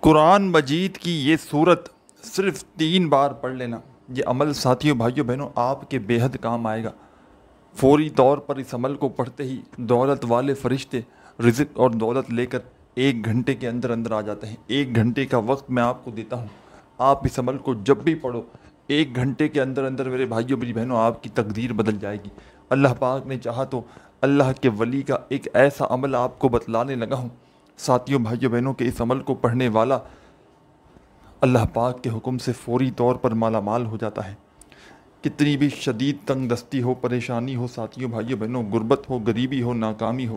قرآن مجید کی یہ صورت صرف 3 بار پڑھ لینا، یہ عمل ساتھیوں بھائیوں بہنوں آپ کے بے حد کام آئے گا۔ فوری طور پر اس عمل کو پڑھتے ہی دولت والے فرشتے رزق اور دولت لے کر 1 گھنٹے کے اندر اندر آ جاتے ہیں۔ 1 گھنٹے کا وقت میں آپ کو دیتا ہوں، آپ اس عمل کو جب بھی پڑھو 1 گھنٹے کے اندر اندر میرے بھائیوں میری بہنوں آپ کی تقدیر بدل جائے گی۔ اللہ پاک نے چاہا تو اللہ کے ولی کا ایک ایسا عمل آپ کو بتلانے لگا ہوں ساتھیوں بھائیوں بہنوں کہ اس عمل کو پڑھنے والا اللہ پاک کے حکم سے فوری طور پر مالا مال ہو جاتا ہے۔ کتنی بھی شدید تنگ دستی ہو، پریشانی ہو ساتھیوں بھائیوں بہنوں، غربت ہو، غریبی ہو، ناکامی ہو،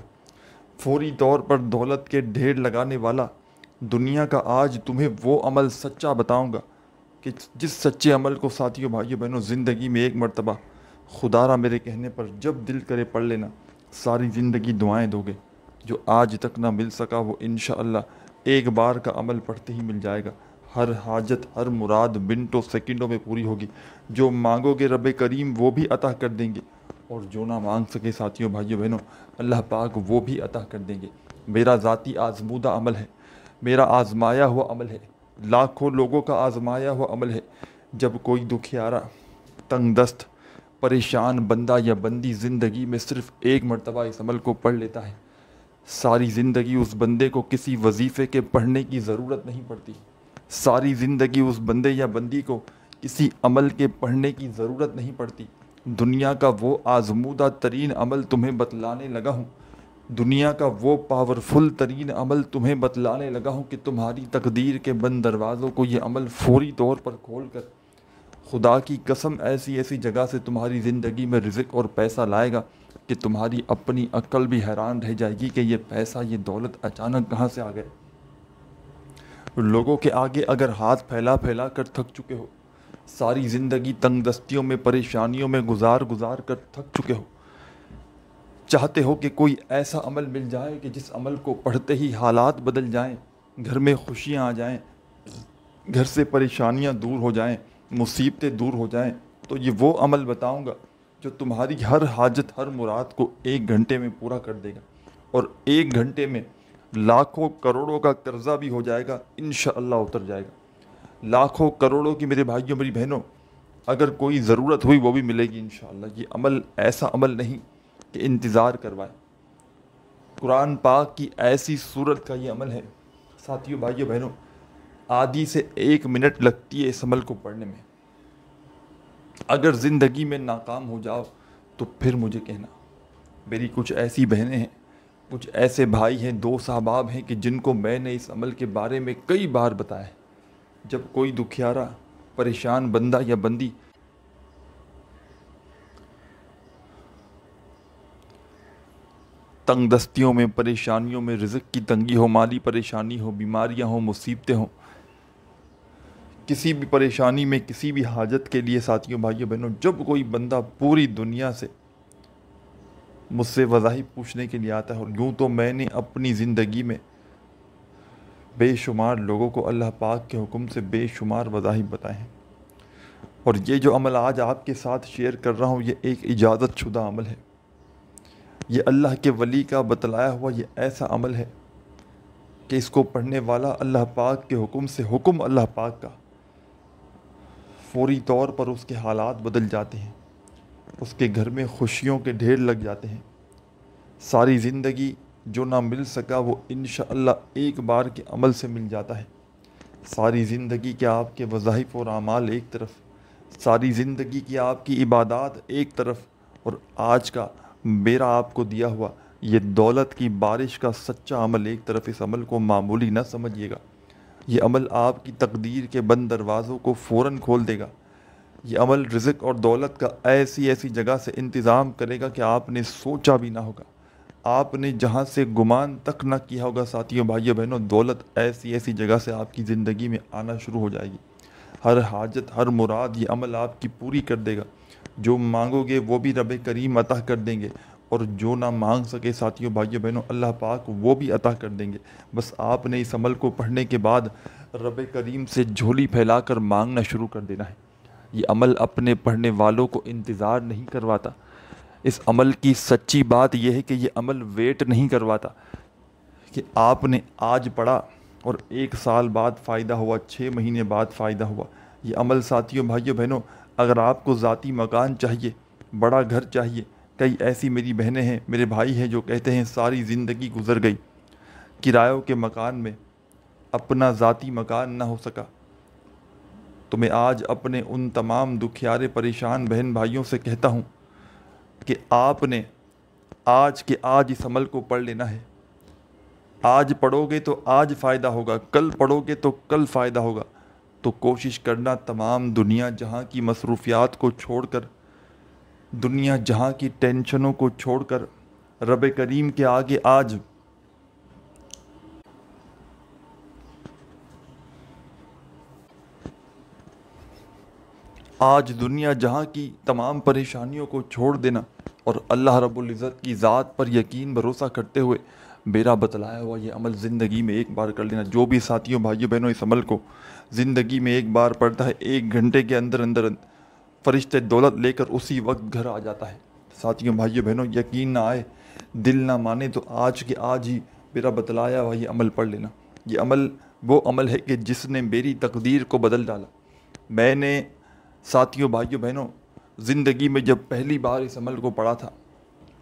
فوری طور پر دولت کے ڈھیر لگانے والا دنیا کا آج تمہیں وہ عمل سچا بتاؤں گا کہ جس سچے عمل کو ساتھیوں بھائیوں بہنوں زندگی میں 1 مرتبہ خدا را میرے کہنے پر جب دل کرے پڑھ لینا، ساری زندگی دعائیں دو گے۔ جو آج تک نہ مل سکا وہ انشاءاللہ ایک بار کا عمل پڑھتے ہی مل جائے گا۔ ہر حاجت، ہر مراد منٹوں سیکنڈوں میں پوری ہوگی۔ جو مانگو گے رب کریم وہ بھی عطا کر دیں گے، اور جو نہ مانگ سکے ساتھیوں بھائیوں بہنوں اللہ پاک وہ بھی عطا کر دیں گے۔ میرا ذاتی آزمودہ عمل ہے، میرا آزمایا ہوا عمل ہے، لاکھوں لوگوں کا آزمایا ہوا عمل ہے۔ جب کوئی دکھیارا، تنگ دست، پریشان بندہ یا بندی زندگی میں صرف 1 مرتبہ اس عمل کو پڑھ لیتا ہے، ساری زندگی اس بندے کو کسی وظیفے کے پڑھنے کی ضرورت نہیں پڑتی، ساری زندگی اس بندے یا بندی کو کسی عمل کے پڑھنے کی ضرورت نہیں پڑتی۔ دنیا کا وہ آزمودہ ترین عمل تمہیں بتلانے لگا ہوں، دنیا کا وہ پاورفل ترین عمل تمہیں بتلانے لگا ہوں کہ تمہاری تقدیر کے بند دروازوں کو یہ عمل فوری طور پر کھول کر خدا کی قسم ایسی ایسی جگہ سے تمہاری زندگی میں رزق اور پیسہ لائے گا کہ تمہاری اپنی عقل بھی حیران رہ جائے گی کہ یہ پیسہ، یہ دولت اچانک کہاں سے آ گئے۔ لوگوں کے آگے اگر ہاتھ پھیلا پھیلا کر تھک چکے ہو، ساری زندگی تنگ دستیوں میں، پریشانیوں میں گزار کر تھک چکے ہو، چاہتے ہو کہ کوئی ایسا عمل مل جائے کہ جس عمل کو پڑھتے ہی حالات بدل جائیں، گھر میں خوشیاں آ جائیں، گھر سے پریشانیاں دور ہو جائیں، مصیبتیں دور ہو جائیں، تو یہ وہ عمل بتاؤں گا جو تمہاری ہر حاجت، ہر مراد کو 1 گھنٹے میں پورا کر دے گا، اور 1 گھنٹے میں لاکھوں کروڑوں کا قرضہ بھی ہو جائے گا، انشاءاللہ اتر جائے گا۔ لاکھوں کروڑوں کی میرے بھائیوں میری بہنوں اگر کوئی ضرورت ہوئی وہ بھی ملے گی انشاءاللہ۔ یہ عمل ایسا عمل نہیں کہ انتظار کروائے، قرآن پاک کی ایسی صورت کا یہ عمل ہے ساتھیوں بھائیوں بہنوں، آدھی سے 1 منٹ لگتی ہے اس عمل کو پڑھنے میں۔ اگر زندگی میں ناکام ہو جاؤ تو پھر مجھے کہنا۔ میری کچھ ایسی بہنیں ہیں، کچھ ایسے بھائی ہیں، دوست احباب ہیں کہ جن کو میں نے اس عمل کے بارے میں کئی بار بتایا ہے۔ جب کوئی دکھیارا، پریشان بندہ یا بندی تنگ دستیوں میں، پریشانیوں میں، رزق کی تنگی ہو، مالی پریشانی ہو، بیماریاں ہوں، مصیبتیں ہوں، کسی بھی پریشانی میں، کسی بھی حاجت کے لیے ساتھیوں بھائیوں بہنوں جب کوئی بندہ پوری دنیا سے مجھ سے وظائف پوچھنے کے لیے آتا ہے، اور یوں تو میں نے اپنی زندگی میں بے شمار لوگوں کو اللہ پاک کے حکم سے بے شمار وظائف بتائے ہیں، اور یہ جو عمل آج آپ کے ساتھ شیئر کر رہا ہوں یہ ایک اجازت شدہ عمل ہے۔ یہ اللہ کے ولی کا بتلایا ہوا یہ ایسا عمل ہے کہ اس کو پڑھنے والا اللہ پاک کے حکم سے، حکم اللہ پاک کا، فوری طور پر اس کے حالات بدل جاتے ہیں، اس کے گھر میں خوشیوں کے ڈھیر لگ جاتے ہیں۔ ساری زندگی جو نہ مل سکا وہ انشاءاللہ ایک بار کے عمل سے مل جاتا ہے۔ ساری زندگی کے آپ کے وظائف اور اعمال ایک طرف، ساری زندگی کی آپ کی عبادات ایک طرف، اور آج کا میرا آپ کو دیا ہوا یہ دولت کی بارش کا سچا عمل ایک طرف۔ اس عمل کو معمولی نہ سمجھیے گا، یہ عمل آپ کی تقدیر کے بند دروازوں کو فوراً کھول دے گا۔ یہ عمل رزق اور دولت کا ایسی ایسی جگہ سے انتظام کرے گا کہ آپ نے سوچا بھی نہ ہوگا، آپ نے جہاں سے گمان تک نہ کیا ہوگا ساتھیوں بھائیوں بہنوں، دولت ایسی ایسی جگہ سے آپ کی زندگی میں آنا شروع ہو جائے گی۔ ہر حاجت، ہر مراد یہ عمل آپ کی پوری کر دے گا۔ جو مانگو گے وہ بھی رب کریم عطا کر دیں گے، اور جو نہ مانگ سکے ساتھیوں بھائیوں بہنوں اللہ پاک وہ بھی عطا کر دیں گے۔ بس آپ نے اس عمل کو پڑھنے کے بعد رب کریم سے جھولی پھیلا کر مانگنا شروع کر دینا ہے۔ یہ عمل اپنے پڑھنے والوں کو انتظار نہیں کرواتا۔ اس عمل کی سچی بات یہ ہے کہ یہ عمل ویٹ نہیں کرواتا کہ آپ نے آج پڑھا اور 1 سال بعد فائدہ ہوا، 6 مہینے بعد فائدہ ہوا۔ یہ عمل ساتھیوں، بھائیوں بہنوں، اگر آپ کو ذاتی مکان چاہیے، بڑا گھر چاہیے، کئی ایسی میری بہنیں ہیں، میرے بھائی ہیں جو کہتے ہیں ساری زندگی گزر گئی کرایوں کے مکان میں، اپنا ذاتی مکان نہ ہو سکا، تو میں آج اپنے ان تمام دکھیارے پریشان بہن بھائیوں سے کہتا ہوں کہ آپ نے آج کے آج اس عمل کو پڑھ لینا ہے۔ آج پڑھو گے تو آج فائدہ ہوگا، کل پڑھو گے تو کل فائدہ ہوگا۔ تو کوشش کرنا تمام دنیا جہاں کی مصروفیات کو چھوڑ کر، دنیا جہاں کی ٹینشنوں کو چھوڑ کر رب کریم کے آگے آج دنیا جہاں کی تمام پریشانیوں کو چھوڑ دینا اور اللہ رب العزت کی ذات پر یقین بھروسہ کرتے ہوئے میرا بتلایا ہوا یہ عمل زندگی میں ایک بار کر لینا۔ جو بھی ساتھیوں، بھائیوں بہنوں اس عمل کو زندگی میں ایک بار پڑھتا ہے، 1 گھنٹے کے اندر اندر فرشتے دولت لے کر اسی وقت گھر آ جاتا ہے۔ ساتھیوں، بھائیوں بہنوں، یقین نہ آئے، دل نہ مانے تو آج کے آج ہی میرا بتلایا ہوا یہ عمل پڑھ لینا۔ یہ عمل وہ عمل ہے کہ جس نے میری تقدیر کو بدل ڈالا۔ میں نے ساتھیوں، بھائیوں بہنوں، زندگی میں جب پہلی بار اس عمل کو پڑھا تھا،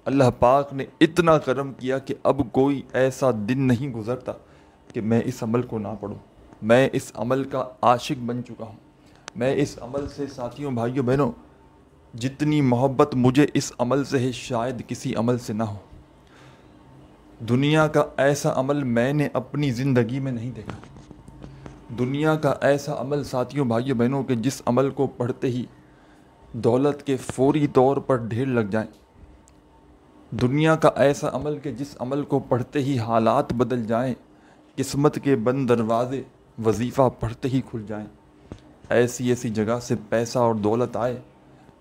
اللہ پاک نے اتنا کرم کیا کہ اب کوئی ایسا دن نہیں گزرتا کہ میں اس عمل کو نہ پڑھوں۔ میں اس عمل کا عاشق بن چکا ہوں۔ میں اس عمل سے، ساتھیوں، بھائیوں بہنوں، جتنی محبت مجھے اس عمل سے ہے شاید کسی عمل سے نہ ہو۔ دنیا کا ایسا عمل میں نے اپنی زندگی میں نہیں دیکھا۔ دنیا کا ایسا عمل، ساتھیوں، بھائیوں بہنوں، کہ جس عمل کو پڑھتے ہی دولت کے فوری طور پر ڈھیر لگ جائیں۔ دنیا کا ایسا عمل کہ جس عمل کو پڑھتے ہی حالات بدل جائیں، قسمت کے بند دروازے وظیفہ پڑھتے ہی کھل جائیں۔ ایسی ایسی جگہ سے پیسہ اور دولت آئے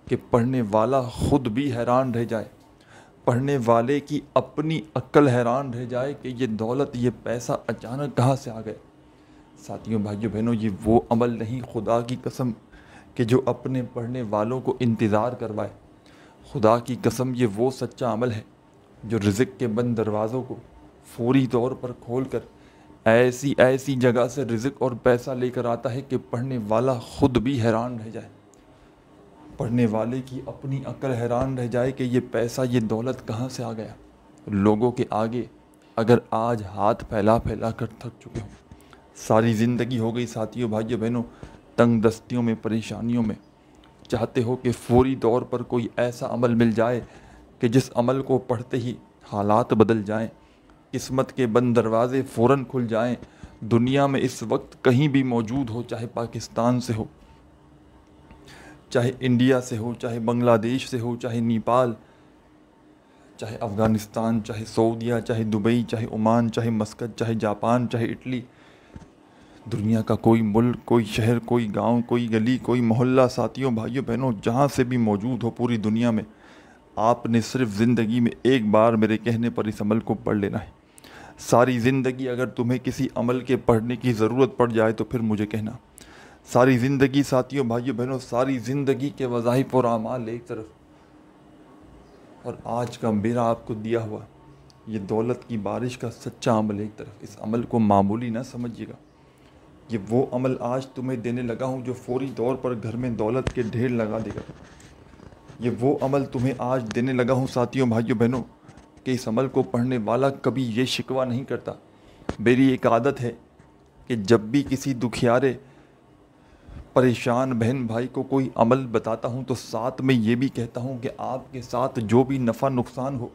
کہ پڑھنے والا خود بھی حیران رہ جائے، پڑھنے والے کی اپنی عقل حیران رہ جائے کہ یہ دولت، یہ پیسہ اچانک کہاں سے آ گئے۔ ساتھیوں، بھائیوں بہنوں، یہ وہ عمل نہیں، خدا کی قسم، کہ جو اپنے پڑھنے والوں کو انتظار کروائے۔ خدا کی قسم، یہ وہ سچا عمل ہے جو رزق کے بند دروازوں کو فوری طور پر کھول کر ایسی ایسی جگہ سے رزق اور پیسہ لے کر آتا ہے کہ پڑھنے والا خود بھی حیران رہ جائے، پڑھنے والے کی اپنی عقل حیران رہ جائے کہ یہ پیسہ، یہ دولت کہاں سے آ گیا۔ لوگوں کے آگے اگر آج ہاتھ پھیلا پھیلا کر تھک چکے ہوں، ساری زندگی ہو گئی ساتھیوں، بھائیوں بہنوں، تنگ دستیوں میں، پریشانیوں میں، چاہتے ہو کہ فوری طور پر کوئی ایسا عمل مل جائے کہ جس عمل کو پڑھتے ہی حالات بدل جائیں، قسمت کے بند دروازے فوراً کھل جائیں۔ دنیا میں اس وقت کہیں بھی موجود ہو، چاہے پاکستان سے ہو، چاہے انڈیا سے ہو، چاہے بنگلہ دیش سے ہو، چاہے نیپال، چاہے افغانستان، چاہے سعودیہ، چاہے دبئی، چاہے عمان، چاہے مسقط، چاہے جاپان، چاہے اٹلی، دنیا کا کوئی ملک، کوئی شہر، کوئی گاؤں، کوئی گلی، کوئی محلہ، ساتھیوں، بھائیوں بہنوں، جہاں سے بھی موجود ہو پوری دنیا میں، آپ نے صرف زندگی میں ایک بار میرے کہنے پر اس عمل کو پڑھ لینا ہے۔ ساری زندگی اگر تمہیں کسی عمل کے پڑھنے کی ضرورت پڑ جائے تو پھر مجھے کہنا۔ ساری زندگی، ساتھیوں، بھائیوں بہنوں، ساری زندگی کے وظائف اور اعمال ایک طرف، اور آج کا میرا آپ کو دیا ہوا یہ دولت کی بارش کا سچا عمل ایک طرف۔ اس عمل کو معمولی نہ سمجھیے گا۔ یہ وہ عمل آج تمہیں دینے لگا ہوں جو فوری طور پر گھر میں دولت کے ڈھیر لگا دے گا۔ یہ وہ عمل تمہیں آج دینے لگا ہوں ساتھیوں، بھائیوں بہنوں، کہ اس عمل کو پڑھنے والا کبھی یہ شکوہ نہیں کرتا۔ میری ایک عادت ہے کہ جب بھی کسی دکھیارے پریشان بہن بھائی کو کوئی عمل بتاتا ہوں تو ساتھ میں یہ بھی کہتا ہوں کہ آپ کے ساتھ جو بھی نفع نقصان ہو،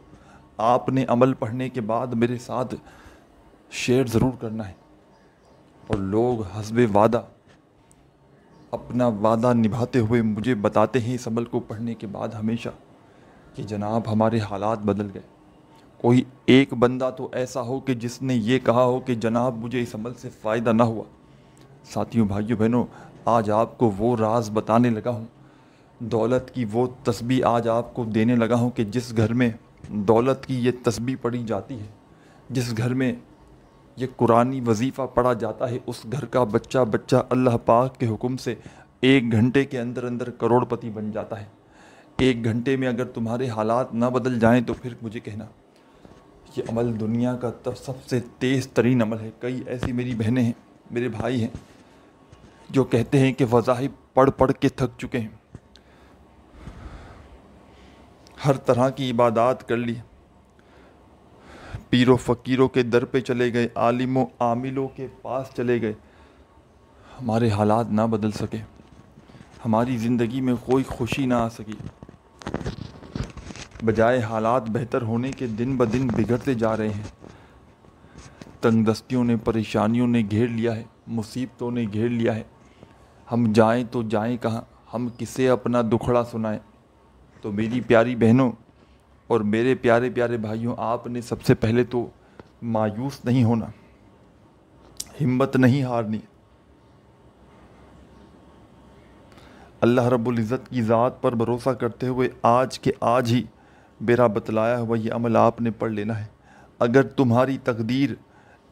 آپ نے عمل پڑھنے کے بعد میرے ساتھ شیئر ضرور کرنا ہے۔ اور لوگ حسب وعدہ اپنا وعدہ نبھاتے ہوئے مجھے بتاتے ہیں اس عمل کو پڑھنے کے بعد ہمیشہ کہ جناب ہمارے حالات بدل گئے۔ کوئی ایک بندہ تو ایسا ہو کہ جس نے یہ کہا ہو کہ جناب مجھے اس عمل سے فائدہ نہ ہوا۔ ساتھیوں، بھائیوں بہنوں، آج آپ کو وہ راز بتانے لگا ہوں، دولت کی وہ تسبیح آج آپ کو دینے لگا ہوں کہ جس گھر میں دولت کی یہ تسبیح پڑھی جاتی ہے، جس گھر میں یہ قرآنی وظیفہ پڑھا جاتا ہے، اس گھر کا بچہ بچہ اللہ پاک کے حکم سے 1 گھنٹے کے اندر اندر کروڑ پتی بن جاتا ہے۔ 1 گھنٹے میں اگر تمہارے حالات نہ بدل جائیں تو پھر مجھے کہنا۔ یہ عمل دنیا کا سب سے تیز ترین عمل ہے. کئی ایسی میری بہنیں ہیں، میرے بھائی ہیں جو کہتے ہیں کہ وظائف پڑھ پڑھ کے تھک چکے ہیں، ہر طرح کی عبادات کر لی، پیر و فقیروں کے در پہ چلے گئے، عالم و عاملوں کے پاس چلے گئے، ہمارے حالات نہ بدل سکے، ہماری زندگی میں کوئی خوشی نہ آ سکی، بجائے حالات بہتر ہونے کے دن بدن بگڑتے جا رہے ہیں. تنگ دستیوں نے، پریشانیوں نے گھیر لیا ہے، مصیبتوں نے گھیر لیا ہے. ہم جائیں تو جائیں کہاں، ہم کسے اپنا دکھڑا سنائیں. تو میری پیاری بہنوں اور میرے پیارے پیارے بھائیوں، آپ نے سب سے پہلے تو مایوس نہیں ہونا، ہمت نہیں ہارنی. اللہ رب العزت کی ذات پر بھروسہ کرتے ہوئے آج کے آج ہی میرا بتلایا ہوا یہ عمل آپ نے پڑھ لینا ہے. اگر تمہاری تقدیر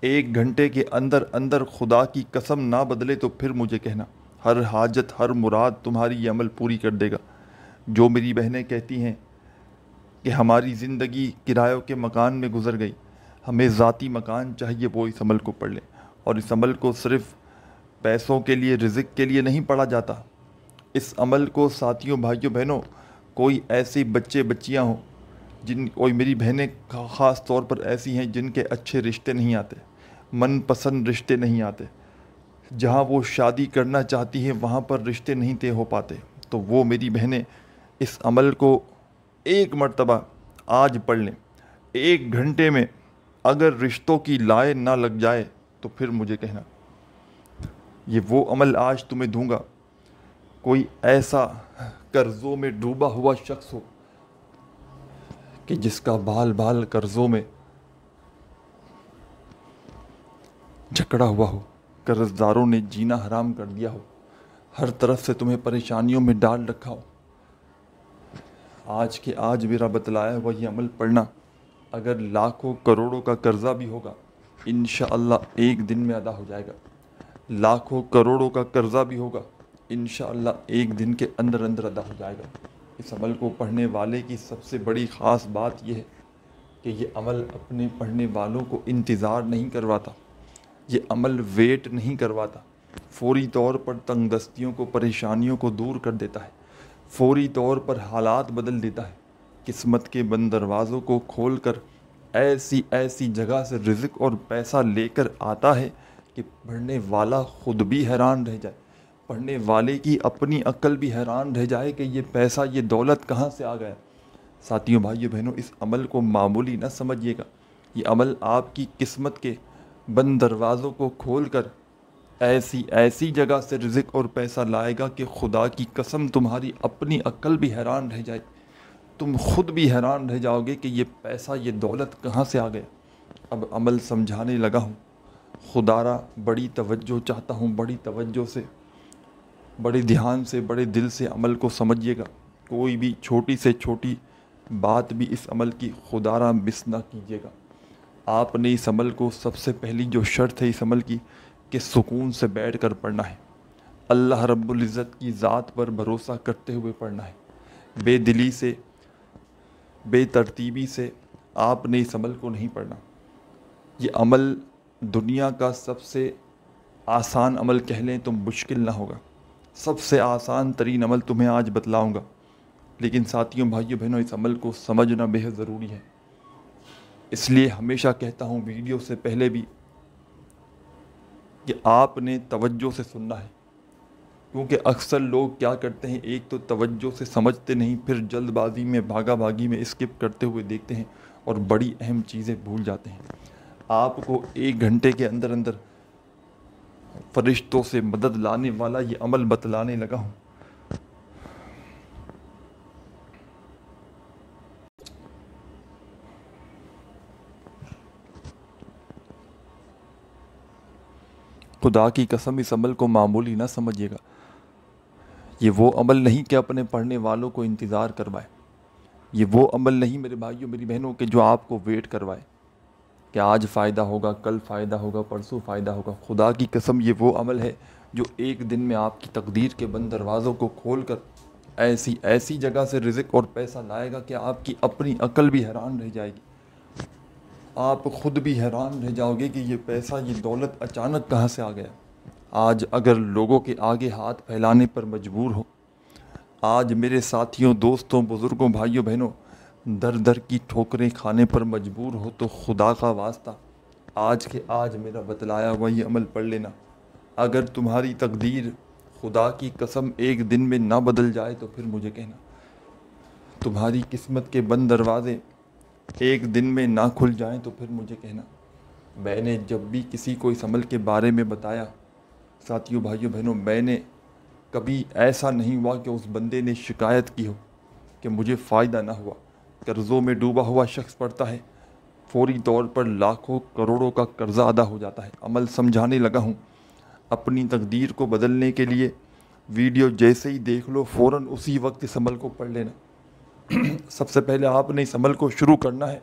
1 گھنٹے کے اندر اندر خدا کی قسم نہ بدلے تو پھر مجھے کہنا، ہر حاجت ہر مراد تمہاری یہ عمل پوری کر دے گا. جو میری بہنیں کہتی ہیں کہ ہماری زندگی کرایوں کے مکان میں گزر گئی، ہمیں ذاتی مکان چاہیے، وہ اس عمل کو پڑھ لیں. اور اس عمل کو صرف پیسوں کے لیے، رزق کے لیے نہیں پڑھا جاتا. اس عمل کو ساتھیوں، بھائیوں، بہنوں، کوئی ایسے بچے بچیاں ہوں کوئی میری بہنیں خاص طور پر ایسی ہیں جن کے اچھے رشتے نہیں آتے، من پسند رشتے نہیں آتے، جہاں وہ شادی کرنا چاہتی ہیں وہاں پر رشتے نہیں طے ہو پاتے، تو وہ میری بہنیں اس عمل کو 1 مرتبہ آج پڑھ لیں. 1 گھنٹے میں اگر رشتوں کی لائن نہ لگ جائے تو پھر مجھے کہنا. یہ وہ عمل آج تمہیں دوں گا. کوئی ایسا قرضوں میں ڈوبا ہوا شخص ہو کہ جس کا بال بال قرضوں میں جکڑا ہوا ہو، قرض داروں نے جینا حرام کر دیا ہو، ہر طرف سے تمہیں پریشانیوں میں ڈال رکھا ہو، آج کے آج میرا بتلایا ہوا یہ عمل پڑھنا. اگر لاکھوں کروڑوں کا قرضہ بھی ہوگا انشاءاللہ 1 دن میں ادا ہو جائے گا. لاکھوں کروڑوں کا قرضہ بھی ہوگا انشاءاللہ 1 دن کے اندر اندر ادا ہو جائے گا. اس عمل کو پڑھنے والے کی سب سے بڑی خاص بات یہ ہے کہ یہ عمل اپنے پڑھنے والوں کو انتظار نہیں کرواتا، یہ عمل ویٹ نہیں کرواتا، فوری طور پر تنگ دستیوں کو، پریشانیوں کو دور کر دیتا ہے، فوری طور پر حالات بدل دیتا ہے، قسمت کے بند دروازوں کو کھول کر ایسی ایسی جگہ سے رزق اور پیسہ لے کر آتا ہے کہ پڑھنے والا خود بھی حیران رہ جائے، پڑھنے والے کی اپنی عقل بھی حیران رہ جائے کہ یہ پیسہ، یہ دولت کہاں سے آ گیا. ساتھیوں، بھائیوں، بہنوں، اس عمل کو معمولی نہ سمجھیے گا. یہ عمل آپ کی قسمت کے بند دروازوں کو کھول کر ایسی ایسی جگہ سے رزق اور پیسہ لائے گا کہ خدا کی قسم تمہاری اپنی عقل بھی حیران رہ جائے، تم خود بھی حیران رہ جاؤ گے کہ یہ پیسہ، یہ دولت کہاں سے آ گیا. اب عمل سمجھانے لگا ہوں. خدا را بڑی توجہ چاہتا ہوں، بڑی توجہ سے، بڑے دھیان سے، بڑے دل سے عمل کو سمجھیے گا. کوئی بھی چھوٹی سے چھوٹی بات بھی اس عمل کی خدا را مس نہ کیجیے گا. آپ نے اس عمل کو، سب سے پہلی جو شرط ہے اس عمل کی، کہ سکون سے بیٹھ کر پڑھنا ہے، اللہ رب العزت کی ذات پر بھروسہ کرتے ہوئے پڑھنا ہے. بے دلی سے، بے ترتیبی سے آپ نے اس عمل کو نہیں پڑھنا. یہ عمل دنیا کا سب سے آسان عمل کہہ لیں تو مشکل نہ ہوگا. سب سے آسان ترین عمل تمہیں آج بتلاؤں گا، لیکن ساتھیوں، بھائیوں، بہنوں، اس عمل کو سمجھنا بہت ضروری ہے. اس لیے ہمیشہ کہتا ہوں ویڈیو سے پہلے بھی کہ آپ نے توجہ سے سننا ہے، کیونکہ اکثر لوگ کیا کرتے ہیں، ایک تو توجہ سے سمجھتے نہیں، پھر جلد بازی میں، بھاگا بھاگی میں اسکپ کرتے ہوئے دیکھتے ہیں اور بڑی اہم چیزیں بھول جاتے ہیں. آپ کو 1 گھنٹے کے اندر اندر فرشتوں سے مدد لانے والا یہ عمل بتلانے لگا ہوں. خدا کی قسم اس عمل کو معمولی نہ سمجھیے گا. یہ وہ عمل نہیں کہ اپنے پڑھنے والوں کو انتظار کروائے. یہ وہ عمل نہیں میرے بھائیوں، میری بہنوں، کہ جو آپ کو ویٹ کروائے کہ آج فائدہ ہوگا، کل فائدہ ہوگا، پرسوں فائدہ ہوگا. خدا کی قسم یہ وہ عمل ہے جو 1 دن میں آپ کی تقدیر کے بند دروازوں کو کھول کر ایسی ایسی جگہ سے رزق اور پیسہ لائے گا کہ آپ کی اپنی عقل بھی حیران رہ جائے گی. آپ خود بھی حیران رہ جاؤ گے کہ یہ پیسہ، یہ دولت اچانک کہاں سے آ گیا۔ آج اگر لوگوں کے آگے ہاتھ پھیلانے پر مجبور ہو، آج میرے ساتھیوں، دوستوں، بزرگوں، بھائیوں، بہنوں در در کی ٹھوکریں کھانے پر مجبور ہو، تو خدا کا واسطہ آج کے آج میرا بتلایا ہوا یہ عمل پڑھ لینا۔ اگر تمہاری تقدیر خدا کی قسم ایک دن میں نہ بدل جائے تو پھر مجھے کہنا۔ تمہاری قسمت کے بند دروازے ایک دن میں نہ کھل جائیں تو پھر مجھے کہنا۔ میں نے جب بھی کسی کو اس عمل کے بارے میں بتایا، ساتھیوں، بھائیوں، بہنوں، میں نے کبھی ایسا نہیں ہوا کہ اس بندے نے شکایت کی ہو کہ مجھے فائدہ نہ ہوا۔ قرضوں میں ڈوبا ہوا شخص پڑھتا ہے، فوری طور پر لاکھوں کروڑوں کا قرضہ ادا ہو جاتا ہے۔ عمل سمجھانے لگا ہوں، اپنی تقدیر کو بدلنے کے لیے ویڈیو جیسے ہی دیکھ لو فوراً اسی وقت اس عمل کو پڑھ لینا۔ سب سے پہلے آپ نے اس عمل کو شروع کرنا ہے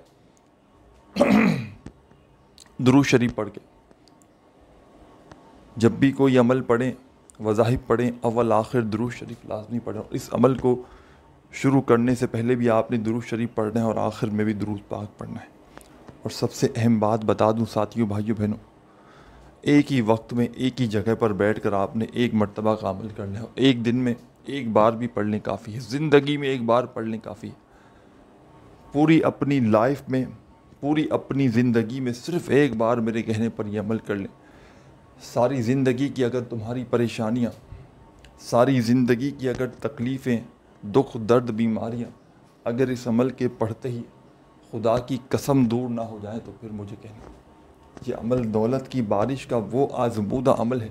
درود شریف پڑھ کے۔ جب بھی کوئی عمل پڑھیں، وظائف پڑھیں، اول آخر درود شریف لازمی پڑھیں۔ اس عمل کو شروع کرنے سے پہلے بھی آپ نے درود شریف پڑھنا ہے اور آخر میں بھی درود پاک پڑھنا ہے۔ اور سب سے اہم بات بتا دوں ساتھیوں، بھائیوں، بہنوں، ایک ہی وقت میں ایک ہی جگہ پر بیٹھ کر آپ نے ایک مرتبہ کا عمل کرنا ہے۔ ایک دن میں ایک بار بھی پڑھ لیں کافی ہے، زندگی میں ایک بار پڑھ لیں کافی ہے۔ پوری اپنی لائف میں، پوری اپنی زندگی میں صرف ایک بار میرے کہنے پر یہ عمل کر لیں۔ ساری زندگی کی اگر تمہاری پریشانیاں، ساری زندگی کی اگر تکلیفیں، دکھ، درد، بیماریاں اگر اس عمل کے پڑھتے ہی خدا کی قسم دور نہ ہو جائیں تو پھر مجھے کہنا۔ یہ عمل دولت کی بارش کا وہ آزمودہ عمل ہے،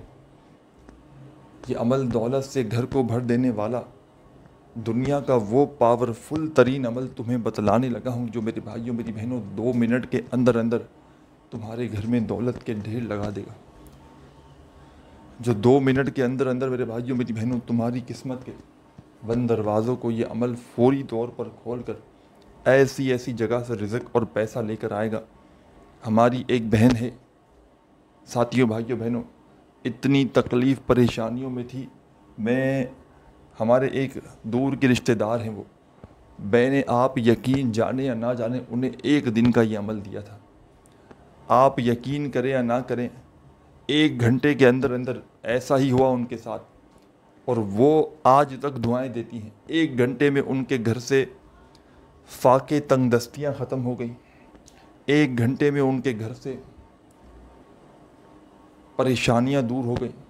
یہ عمل دولت سے گھر کو بھر دینے والا، دنیا کا وہ پاورفل ترین عمل تمہیں بتلانے لگا ہوں جو میرے بھائیوں، میری بہنوں 2 منٹ کے اندر اندر تمہارے گھر میں دولت کے ڈھیر لگا دے گا۔ جو 2 منٹ کے اندر اندر میرے بھائیوں، میری بہنوں تمہاری قسمت کے بند دروازوں کو یہ عمل فوری طور پر کھول کر ایسی ایسی جگہ سے رزق اور پیسہ لے کر آئے گا۔ ہماری ایک بہن ہے، ساتھیوں، بھائیوں، بہنوں، اتنی تکلیف پریشانیوں میں تھی، ہمارے ایک دور کے رشتہ دار ہیں، وہ میں نے، آپ یقین جانے یا نہ جانے، انہیں 1 دن کا یہ عمل دیا تھا۔ آپ یقین کریں یا نہ کریں، 1 گھنٹے کے اندر اندر ایسا ہی ہوا ان کے ساتھ، اور وہ آج تک دعائیں دیتی ہیں۔ 1 گھنٹے میں ان کے گھر سے فاقے تنگ دستیاں ختم ہو گئیں۔ 1 گھنٹے میں ان کے گھر سے پریشانیاں دور ہو گئیں۔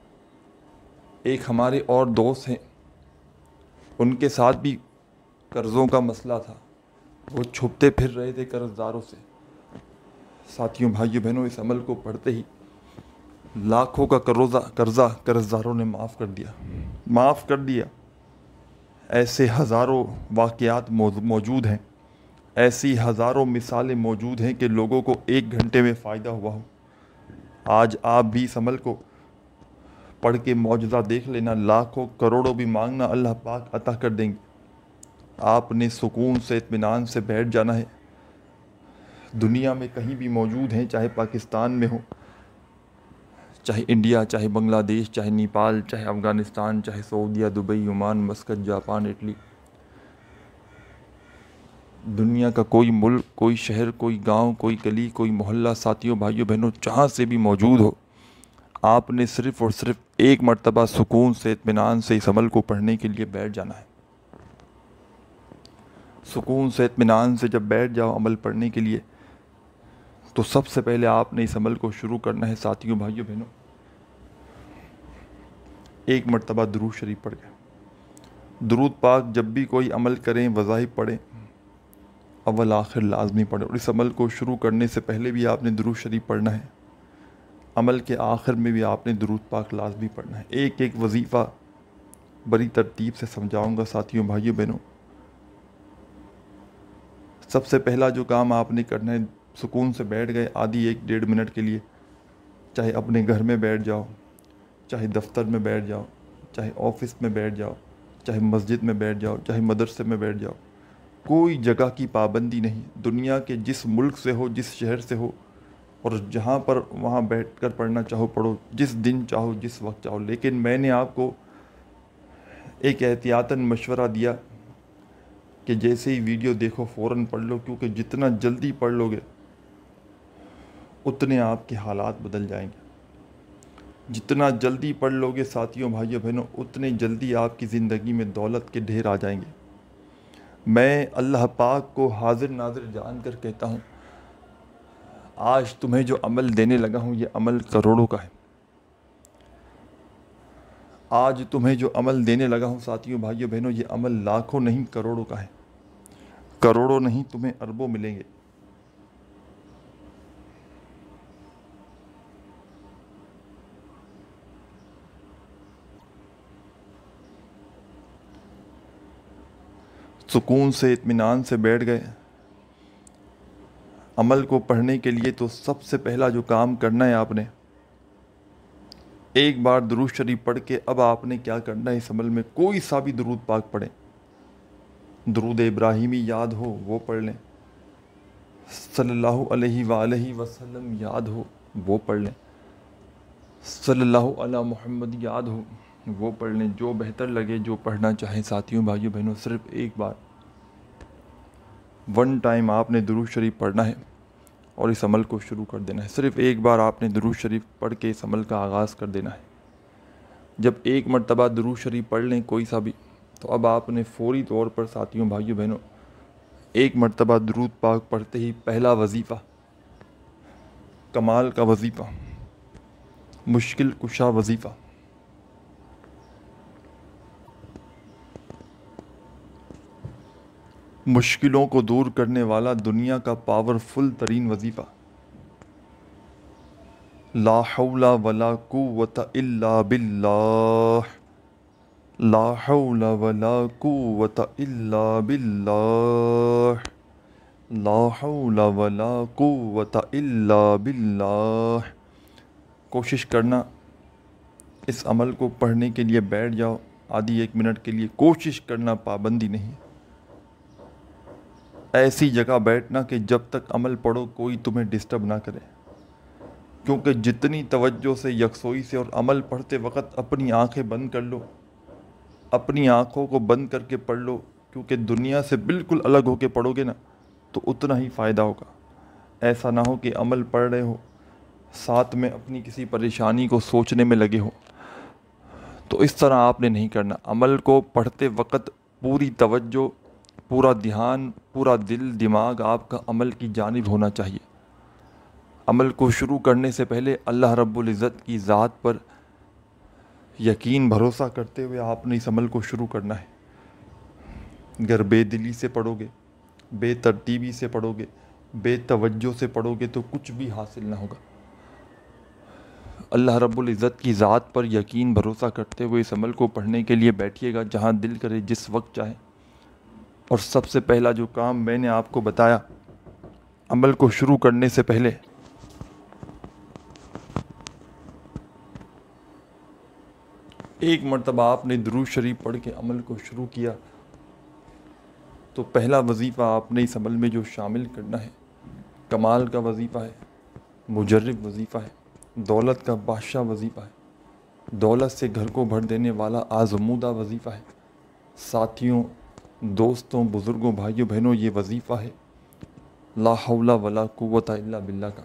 ایک ہمارے اور دوست ہیں، ان کے ساتھ بھی قرضوں کا مسئلہ تھا، وہ چھپتے پھر رہے تھے قرض داروں سے۔ ساتھیوں، بھائیوں، بہنوں، اس عمل کو پڑھتے ہی لاکھوں کا قرضہ قرض داروں نے معاف کر دیا۔ ایسے ہزاروں واقعات موجود ہیں، ایسی ہزاروں مثالیں موجود ہیں کہ لوگوں کو 1 گھنٹے میں فائدہ ہوا ہو۔ آج آپ بھی اس عمل کو پڑھ کے معجزہ دیکھ لینا، لاکھوں کروڑوں بھی مانگنا، اللہ پاک عطا کر دیں گے۔ آپ نے سکون سے، اطمینان سے بیٹھ جانا ہے۔ دنیا میں کہیں بھی موجود ہیں، چاہے پاکستان میں ہو، چاہے انڈیا، چاہے بنگلہ دیش، چاہے نیپال، چاہے افغانستان، چاہے سعودیہ، Dubai, Oman, Muscat, Japan, Italy, دنیا کا کوئی ملک، کوئی شہر، کوئی گاؤں، کوئی گلی، کوئی محلہ، ساتھیوں، بھائیوں، بہنوں، جہاں سے بھی موجود ہو، آپ نے صرف اور صرف 1 مرتبہ سکون سے، اطمینان سے اس عمل کو پڑھنے کے لیے بیٹھ جانا ہے۔ سکون سے، اطمینان سے جب بیٹھ جاؤ عمل پڑھنے کے لیے، تو سب سے پہلے آپ نے اس عمل کو شروع کرنا ہے، ساتھیوں، بھائیوں، بہنوں، 1 مرتبہ درود شریف پڑھ کے۔ درود پاک جب بھی کوئی عمل کریں، وظائف پڑھیں، اول آخر لازمی پڑھیں، اور اس عمل کو شروع کرنے سے پہلے بھی آپ نے درود شریف پڑھنا ہے، عمل کے آخر میں بھی آپ نے درود پاک لازمی پڑھنا ہے۔ ایک ایک وظیفہ بڑی ترتیب سے سمجھاؤں گا، ساتھیوں، بھائیوں، بہنوں۔ سب سے پہلا جو کام آپ نے کرنا ہے، سکون سے بیٹھ گئے آدھی 1-1.5 منٹ کے لیے، چاہے اپنے گھر میں بیٹھ جاؤ، چاہے دفتر میں بیٹھ جاؤ، چاہے آفس میں بیٹھ جاؤ، چاہے مسجد میں بیٹھ جاؤ، چاہے مدرسے میں بیٹھ جاؤ، کوئی جگہ کی پابندی نہیں۔ دنیا کے جس ملک سے ہو، جس شہر سے ہو، اور جہاں پر وہاں بیٹھ کر پڑھنا چاہو پڑھو، جس دن چاہو، جس وقت چاہو۔ لیکن میں نے آپ کو ایک احتیاطاً مشورہ دیا کہ جیسے ہی ویڈیو دیکھو فوراً پڑھ لو، کیونکہ جتنا جلدی پڑھ لو گے اتنے آپ کے حالات بدل جائیں گے۔ جتنا جلدی پڑھ لو گے ساتھیوں بھائیوں بہنوں، اتنے جلدی آپ کی زندگی میں دولت کے ڈھیر آ جائیں گے۔ میں اللہ پاک کو حاضر ناظر جان کر کہتا ہوں، آج تمہیں جو عمل دینے لگا ہوں یہ عمل کروڑوں کا ہے۔ آج تمہیں جو عمل دینے لگا ہوں ساتھیوں بھائیوں بہنوں، یہ عمل لاکھوں نہیں کروڑوں کا ہے۔ کروڑوں نہیں تمہیں اربوں ملیں گے۔ سکون سے اطمینان سے بیٹھ گئے۔ عمل کو پڑھنے کے لیے تو سب سے پہلا جو کام کرنا ہے آپ نے، ایک بار درود شریف پڑھ کے اب آپ نے کیا کرنا ہے، اس عمل میں کوئی سا بھی درود پاک پڑھیں۔ درود ابراہیمی یاد ہو وہ پڑھ لیں، صلی اللہ علیہ وآلہ وسلم یاد ہو وہ پڑھ لیں، صلی اللہ علی محمد یاد ہو وہ پڑھ لیں، جو بہتر لگے جو پڑھنا چاہیں ساتھیوں بھائیوں بہنوں۔ صرف ایک بار ون ٹائم آپ نے درود شریف پڑھنا ہے اور اس عمل کو شروع کر دینا ہے۔ صرف ایک بار آپ نے درود شریف پڑھ کے اس عمل کا آغاز کر دینا ہے۔ جب ایک مرتبہ درود شریف پڑھ لیں کوئی سا بھی، تو اب آپ نے فوری طور پر ساتھیوں بھائیوں بہنوں ایک مرتبہ درود پاک پڑھتے ہی پہلا وظیفہ، کمال کا وظیفہ، مشکل کشا وظیفہ، مشکلوں کو دور کرنے والا دنیا کا پاورفل ترین وظیفہ، لا حول ولا قوت الا باللہ، لا حول ولا قوت الا باللہ، لا حول ولا قوت الا باللہ۔ کوشش کرنا اس عمل کو پڑھنے کے لیے بیٹھ جاؤ آدھی ایک منٹ کے لیے، کوشش کرنا، پابندی نہیں۔ ایسی جگہ بیٹھنا کہ جب تک عمل پڑھو کوئی تمہیں ڈسٹرب نہ کرے، کیونکہ جتنی توجہ سے، یکسوئی سے اور عمل پڑھتے وقت اپنی آنکھیں بند کر لو، اپنی آنکھوں کو بند کر کے پڑھ لو، کیونکہ دنیا سے بالکل الگ ہو کے پڑھو گے نا تو اتنا ہی فائدہ ہوگا۔ ایسا نہ ہو کہ عمل پڑھ رہے ہو ساتھ میں اپنی کسی پریشانی کو سوچنے میں لگے ہو، تو اس طرح آپ نے نہیں کرنا۔ عمل کو پڑھتے وقت پوری توجہ، پورا دھیان، پورا دل دماغ آپ کا عمل کی جانب ہونا چاہیے۔ عمل کو شروع کرنے سے پہلے اللہ رب العزت کی ذات پر یقین بھروسہ کرتے ہوئے آپ نے اس عمل کو شروع کرنا ہے۔ اگر بے دلی سے پڑھو گے، بے ترتیبی سے پڑھو گے، بے توجہ سے پڑھو گے تو کچھ بھی حاصل نہ ہوگا۔ اللہ رب العزت کی ذات پر یقین بھروسہ کرتے ہوئے اس عمل کو پڑھنے کے لیے بیٹھیے گا، جہاں دل کرے جس وقت چاہے۔ اور سب سے پہلا جو کام میں نے آپ کو بتایا عمل کو شروع کرنے سے پہلے، ایک مرتبہ آپ نے درود شریف پڑھ کے عمل کو شروع کیا تو پہلا وظیفہ آپ نے اس عمل میں جو شامل کرنا ہے، کمال کا وظیفہ ہے، مجرب وظیفہ ہے، دولت کا بادشاہ وظیفہ ہے، دولت سے گھر کو بھر دینے والا آزمودہ وظیفہ ہے۔ ساتھیوں، دوستوں، بزرگوں، بھائیوں بہنوں، یہ وظیفہ ہے لا حول ولا قوت الا باللہ کا۔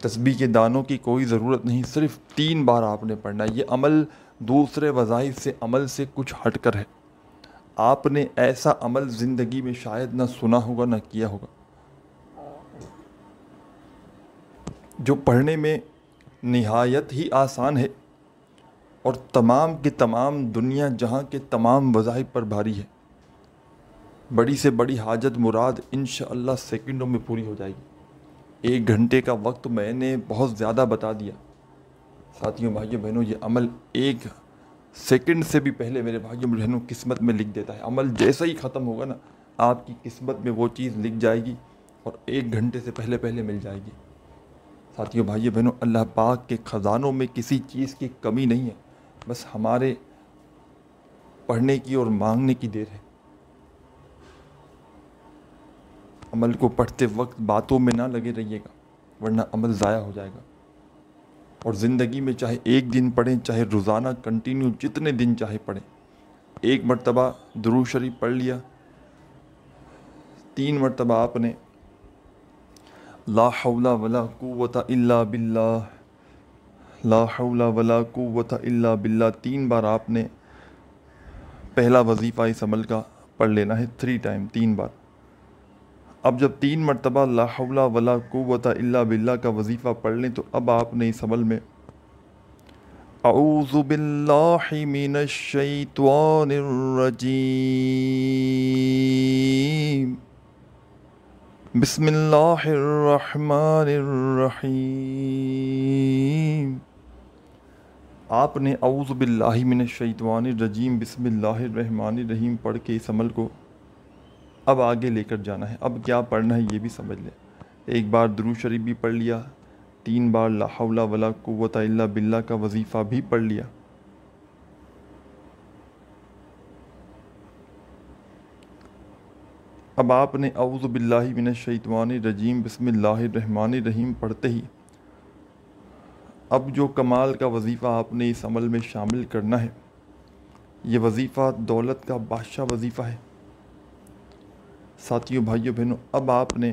تسبیح کے دانوں کی کوئی ضرورت نہیں، صرف 3 بار آپ نے پڑھنا ہے۔ یہ عمل دوسرے وظائف سے، عمل سے کچھ ہٹ کر ہے۔ آپ نے ایسا عمل زندگی میں شاید نہ سنا ہوگا نہ کیا ہوگا، جو پڑھنے میں نہایت ہی آسان ہے اور تمام کے تمام دنیا جہاں کے تمام وظائف پر بھاری ہے۔ بڑی سے بڑی حاجت مراد انشاءاللہ سیکنڈوں میں پوری ہو جائے گی۔ 1 گھنٹے کا وقت میں نے بہت زیادہ بتا دیا۔ ساتھیوں، بھائیوں بہنوں، یہ عمل 1 سیکنڈ سے بھی پہلے میرے بھائیوں بہنوں قسمت میں لکھ دیتا ہے۔ عمل جیسا ہی ختم ہوگا نا، آپ کی قسمت میں وہ چیز لکھ جائے گی اور 1 گھنٹے سے پہلے مل جائے گی۔ ساتھیوں، بھائیوں بہنوں، اللہ پاک کے خزانوں میں کسی چیز کی کمی نہیں ہے، بس ہمارے پڑھنے کی اور مانگنے کی دیر ہے۔ عمل کو پڑھتے وقت باتوں میں نہ لگے رہیے گا، ورنہ عمل ضائع ہو جائے گا۔ اور زندگی میں چاہے 1 دن پڑھیں، چاہے روزانہ کنٹینیو جتنے دن چاہے پڑھیں، 1 مرتبہ درود شریف پڑھ لیا، 3 مرتبہ آپ نے لا حول ولا قوت الا باللہ، لا حول ولا قوت الا باللہ 3 بار آپ نے پہلا وظیفہ اس عمل کا پڑھ لینا ہے، 3 ٹائم، 3 بار۔ اب جب 3 مرتبہ لا حول ولا قوت الا باللہ کا وظیفہ پڑھ لیں تو اب آپ نے اس عمل میں اعوذ باللہ من الشیطان الرجیم، بسم اللہ الرحمن الرحیم، آپ نے اعوذ باللہ من الشیطان الرجیم بسم اللہ الرحمن الرحیم پڑھ کے اس عمل کو اب آگے لے کر جانا ہے۔ اب کیا پڑھنا ہے یہ بھی سمجھ لیں۔ ایک بار درود شریف بھی پڑھ لیا، 3 بار لا حول ولا قوت الا باللہ کا وظیفہ بھی پڑھ لیا۔ اب آپ نے اعوذ باللہ من الشیطان الرجیم بسم اللہ الرحمن الرحیم پڑھتے ہی اب جو کمال کا وظیفہ آپ نے اس عمل میں شامل کرنا ہے، یہ وظیفہ دولت کا بادشاہ وظیفہ ہے۔ ساتھیوں، بھائیوں، بہنوں، اب آپ نے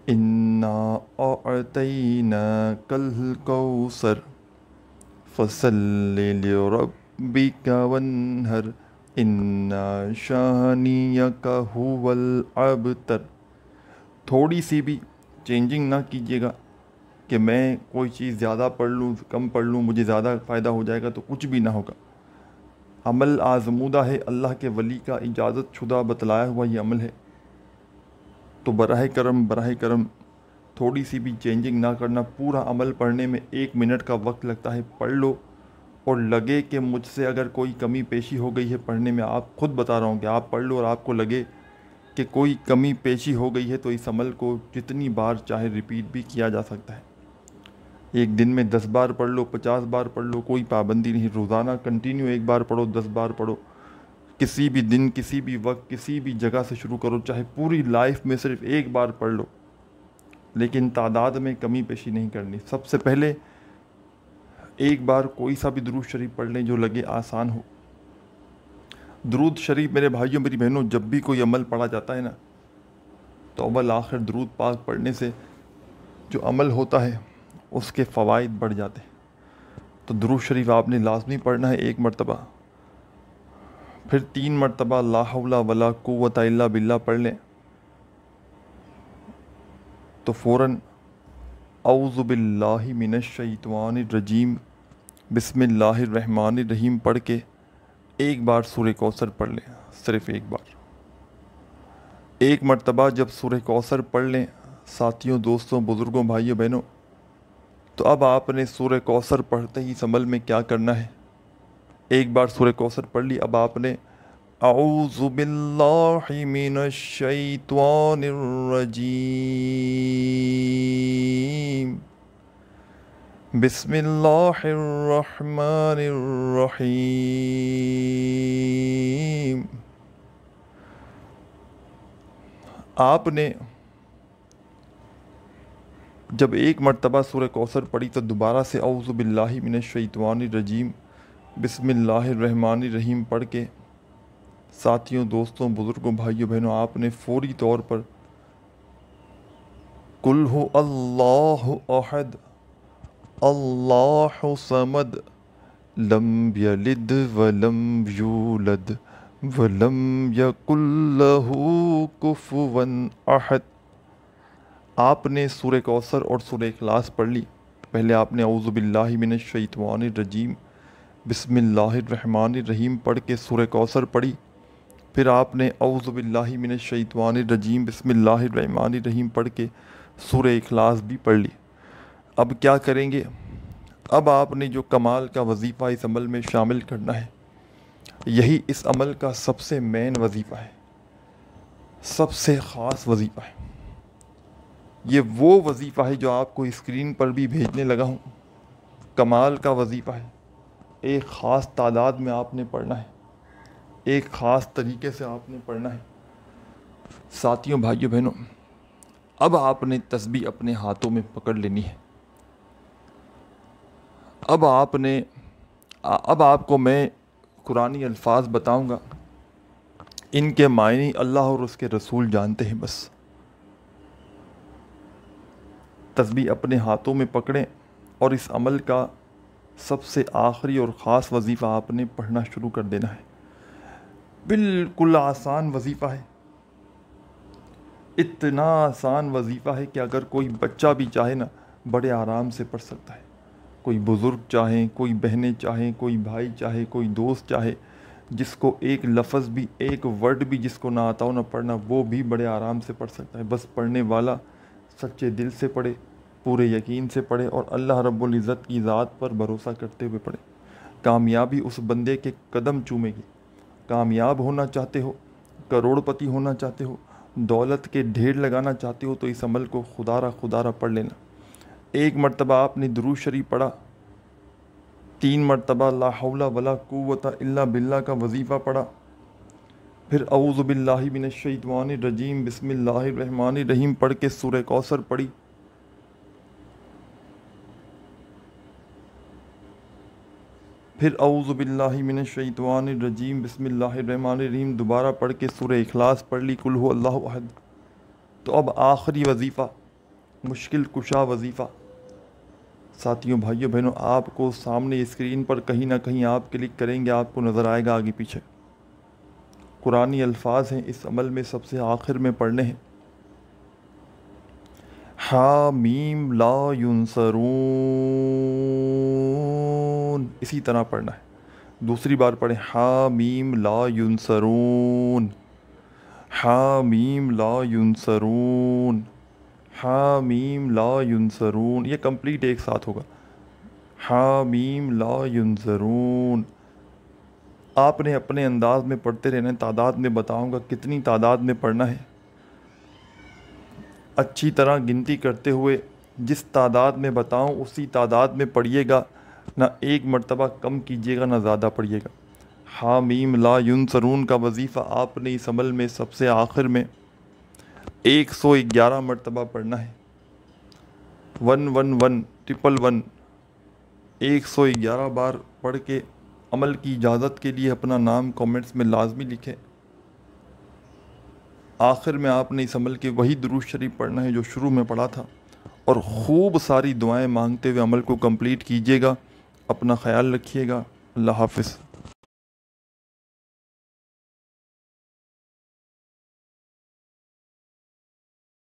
انا اعطیناک الکوثر فصل لربک وانحر ان شانیک هو الابتر۔ تھوڑی سی بھی چینجنگ نہ کیجیے گا کہ میں کوئی چیز زیادہ پڑھ لوں، کم پڑھ لوں، مجھے زیادہ فائدہ ہو جائے گا، تو کچھ بھی نہ ہوگا۔ عمل آزمودہ ہے، اللہ کے ولی کا اجازت شدہ بتلایا ہوا یہ عمل ہے، تو براہ کرم تھوڑی سی بھی چینجنگ نہ کرنا۔ پورا عمل پڑھنے میں 1 منٹ کا وقت لگتا ہے، پڑھ لو، اور لگے کہ مجھ سے اگر کوئی کمی پیشی ہو گئی ہے پڑھنے میں، آپ خود بتا رہا ہوں کہ آپ پڑھ لو اور آپ کو لگے کہ کوئی کمی پیشی ہو گئی ہے تو اس عمل کو جتنی بار چاہے ریپیٹ بھی کیا جا سکتا ہے۔ ایک دن میں 10 بار پڑھ لو، 50 بار پڑھ لو، کوئی پابندی نہیں۔ روزانہ کنٹینیو 1 بار پڑھو، 10 بار پڑھو، کسی بھی دن، کسی بھی وقت، کسی بھی جگہ سے شروع کرو، چاہے پوری لائف میں صرف 1 بار پڑھ لو، لیکن تعداد میں کمی پیشی نہیں کرنی۔ سب سے پہلے 1 بار کوئی سا بھی درود شریف پڑھ لیں جو لگے آسان ہو۔ درود شریف میرے بھائیوں، میری بہنوں، جب بھی کوئی عمل پڑھا جاتا ہے نا، تو اول آخر درود پاک پڑھنے سے جو عمل ہوتا ہے اس کے فوائد بڑھ جاتے ہیں۔ تو درود شریف آپ نے لازمی پڑھنا ہے 1 مرتبہ، پھر 3 مرتبہ لا حول ولا قوت الا باللہ پڑھ لیں، تو فوراً اعوذ باللہ من الشیطان الرجیم بسم اللہ الرحمن الرحیم پڑھ کے 1 بار سورہ کوثر پڑھ لیں، صرف 1 بار۔ 1 مرتبہ جب سورہ کوثر پڑھ لیں ساتھیوں، دوستوں، بزرگوں، بھائیوں، بہنوں، تو اب آپ نے سورہ کوثر پڑھتے ہی اس عمل میں کیا کرنا ہے؟ 1 بار سورہ کوثر پڑھ لی، اب آپ نے اعوذ باللہ من الشیطان الرجیم بسم اللہ الرحمن الرحیم، آپ نے جب 1 مرتبہ سورہ کوثر پڑھی تو دوبارہ سے اعوذ باللہ من الشیطان الرجیم بسم اللہ الرحمن الرحیم پڑھ کے ساتھیوں، دوستوں، بزرگوں، بھائیوں، بہنوں، آپ نے فوری طور پر قل ہو اللہ احد اللہ صمد لم یلد ولم یولد ولم یکن لہ کفوا احد۔ آپ نے سورہ کوثر اور سورہ اخلاص پڑھ لی۔ پہلے آپ نے اعوذ باللہ من الشیطان الرجیم بسم اللہ الرحمن الرحیم پڑھ کے سورہ کوثر پڑھی، پھر آپ نے اعوذ باللہ من الشیطان الرجیم بسم اللہ الرحمن الرحیم پڑھ کے سورہ اخلاص بھی پڑھ لی۔ اب کیا کریں گے؟ اب آپ نے جو کمال کا وظیفہ اس عمل میں شامل کرنا ہے، یہی اس عمل کا سب سے مین وظیفہ ہے، سب سے خاص وظیفہ ہے۔ یہ وہ وظیفہ ہے جو آپ کو اسکرین پر بھی بھیجنے لگا ہوں، کمال کا وظیفہ ہے۔ ایک خاص تعداد میں آپ نے پڑھنا ہے، ایک خاص طریقے سے آپ نے پڑھنا ہے۔ ساتھیوں، بھائیوں، بہنوں، اب آپ نے تسبیح اپنے ہاتھوں میں پکڑ لینی ہے۔ اب آپ کو میں قرآنی الفاظ بتاؤں گا، ان کے معنی اللہ اور اس کے رسول جانتے ہیں بس۔ تسبیح اپنے ہاتھوں میں پکڑیں اور اس عمل کا سب سے آخری اور خاص وظیفہ آپ نے پڑھنا شروع کر دینا ہے۔ بالکل آسان وظیفہ ہے، اتنا آسان وظیفہ ہے کہ اگر کوئی بچہ بھی چاہے نا بڑے آرام سے پڑھ سکتا ہے، کوئی بزرگ چاہیں، کوئی بہنیں چاہیں، کوئی بھائی چاہے، کوئی دوست چاہے، جس کو ایک لفظ بھی، ایک ورڈ بھی جس کو نہ آتا ہو نہ پڑھنا، وہ بھی بڑے آرام سے پڑھ سکتا ہے۔ بس پڑھنے والا سچے دل سے پڑھے، پورے یقین سے پڑھے اور اللہ رب العزت کی ذات پر بھروسہ کرتے ہوئے پڑھے۔ کامیابی اس بندے کے قدم چومے گی۔ کامیاب ہونا چاہتے ہو، کروڑ پتی ہونا چاہتے ہو، دولت کے ڈھیر لگانا چاہتے ہو تو اس عمل کو خدا را پڑھ لینا۔ ایک مرتبہ آپ نے درود شریف پڑھا، 3 مرتبہ لا حول ولا قوت الا باللہ کا وظیفہ پڑھا، پھر اعوذ باللہ من الشیطان الرجیم بسم اللہ الرحمن الرحیم پڑھ کے سورہ کوثر پڑھی، پھر اعوذ باللہ من الشیطان الرجیم بسم اللہ الرحمن الرحیم دوبارہ پڑھ کے سورہ اخلاص پڑھ لی، قل هو اللہ احد۔ تو اب آخری وظیفہ، مشکل کشا وظیفہ، ساتھیوں بھائیوں بہنوں، آپ کو سامنے اسکرین پر کہیں نہ کہیں آپ کلک کریں گے، آپ کو نظر آئے گا آگے پیچھے قرآنی الفاظ ہیں، اس عمل میں سب سے آخر میں پڑھنے ہیں۔ حامیم لا ینصرون، اسی طرح پڑھنا ہے۔ دوسری بار پڑھیں، حامیم لا ینصرون، حامیم لا ینصرون، حامیم لا ینصرون، یہ کمپلیٹ ایک ساتھ ہوگا، حامیم لا ینصرون۔ آپ نے اپنے انداز میں پڑھتے رہنا ہے، تعداد میں بتاؤں گا کتنی تعداد میں پڑھنا ہے، اچھی طرح گنتی کرتے ہوئے جس تعداد میں بتاؤں اسی تعداد میں پڑھیے گا، نہ ایک مرتبہ کم کیجیے گا نہ زیادہ پڑھیے گا۔ حامیم لا ینصرون کا وظیفہ آپ نے اس عمل میں سب سے آخر میں 111 مرتبہ پڑھنا ہے، 111 111 111 بار پڑھ کے عمل کی اجازت کے لیے اپنا نام کامنٹس میں لازمی لکھیں۔ آخر میں آپ نے اس عمل کے وہی درود شریف پڑھنا ہے جو شروع میں پڑھا تھا، اور خوب ساری دعائیں مانگتے ہوئے عمل کو کمپلیٹ کیجیے گا۔ اپنا خیال رکھیے گا، اللہ حافظ۔